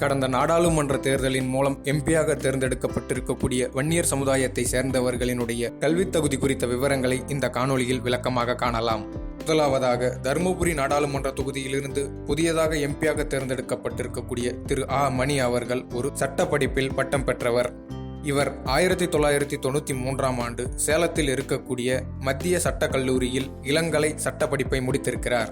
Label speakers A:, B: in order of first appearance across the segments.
A: கடந்த நாடாளுமன்ற தேர்தலின் மூலம் எம்பியாக தேர்ந்தெடுக்கப்பட்டிருக்கக்கூடிய வன்னியர் சமுதாயத்தை சேர்ந்தவர்களினுடைய கல்வித் தகுதி குறித்த விவரங்களை இந்த காணொளியில் விளக்கமாக காணலாம். முதலாவதாக, தருமபுரி நாடாளுமன்ற தொகுதியிலிருந்து புதியதாக எம்பியாக தேர்ந்தெடுக்கப்பட்டிருக்கக்கூடிய திரு மணி அவர்கள் ஒரு சட்ட படிப்பில் பட்டம் பெற்றவர். இவர் 1993ஆம் ஆண்டு சேலத்தில் இருக்கக்கூடிய மத்திய சட்டக் கல்லூரியில் இளங்கலை சட்ட படிப்பை முடித்திருக்கிறார்.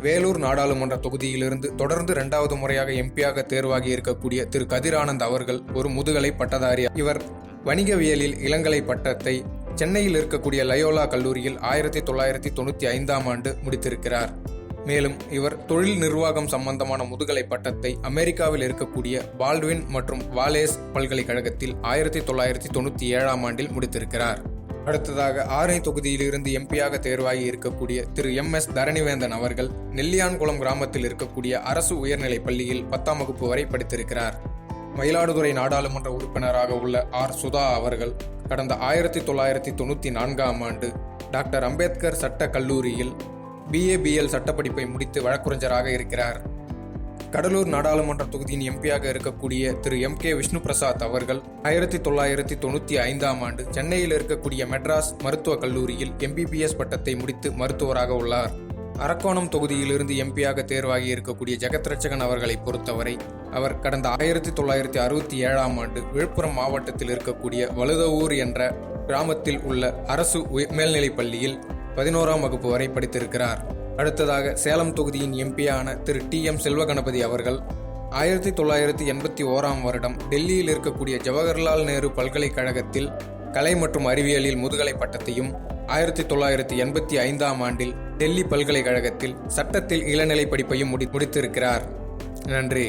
A: வேலூர் நாடாளுமன்ற தொகுதியிலிருந்து தொடர்ந்து 2வது முறையாக எம்பியாக தேர்வாகி இருக்கக்கூடிய திரு கதிரானந்த் அவர்கள் ஒரு முதுகலை பட்டதாரி. இவர் வணிகவியலில் இளங்கலை பட்டத்தை சென்னையில் இருக்கக்கூடிய லயோலா கல்லூரியில் 1995ஆம் ஆண்டு முடித்திருக்கிறார். மேலும் இவர் தொழில் நிர்வாகம் சம்பந்தமான முதுகலை பட்டத்தை அமெரிக்காவில் இருக்கக்கூடிய பால்ட்வின் மற்றும் வாலேஸ் பல்கலைக்கழகத்தில் 1997ஆம் ஆண்டில் முடித்திருக்கிறார். அடுத்ததாக, ஆரணி தொகுதியிலிருந்து எம்பியாக தேர்வாகி இருக்கக்கூடிய திரு MS தரணிவேந்தன் அவர்கள் நெல்லியான்குளம் கிராமத்தில் இருக்கக்கூடிய அரசு உயர்நிலைப் பள்ளியில் 10ஆம் வகுப்பு வரை படித்திருக்கிறார். மயிலாடுதுறை நாடாளுமன்ற உறுப்பினராக உள்ள சுதா அவர்கள் கடந்த 1994ஆம் ஆண்டு டாக்டர் அம்பேத்கர் சட்ட கல்லூரியில் BA/BL சட்டப்படிப்பை முடித்து வழக்குரைஞராக இருக்கிறார். கடலூர் நாடாளுமன்ற தொகுதியின் எம்பியாக இருக்கக்கூடிய திரு MK விஷ்ணு பிரசாத் அவர்கள் 1995ஆம் ஆண்டு சென்னையில் இருக்கக்கூடிய மெட்ராஸ் மருத்துவக் கல்லூரியில் MBBS பட்டத்தை முடித்து மருத்துவராக உள்ளார். அரக்கோணம் தொகுதியிலிருந்து எம்பியாக தேர்வாகி இருக்கக்கூடிய ஜெகத்ரட்சகன் அவர்களை பொறுத்தவரை அவர் கடந்த 1967ஆம் ஆண்டு விழுப்புரம் மாவட்டத்தில் இருக்கக்கூடிய வழுதவூர் என்ற கிராமத்தில் உள்ள அரசு மேல்நிலைப் பள்ளியில் 11ஆம் வகுப்பு வரை படித்திருக்கிறார். அடுத்ததாக, சேலம் தொகுதியின் எம்பியான திரு TM செல்வகணபதி அவர்கள் 1981ஆம் வருடம் டெல்லியில் இருக்கக்கூடிய ஜவஹர்லால் நேரு பல்கலைக்கழகத்தில் கலை மற்றும் அறிவியலில் முதுகலை பட்டத்தையும் 1985ஆம் ஆண்டில் டெல்லி பல்கலைக்கழகத்தில் சட்டத்தில் இளநிலை படிப்பையும் முடித்திருக்கிறார். நன்றி.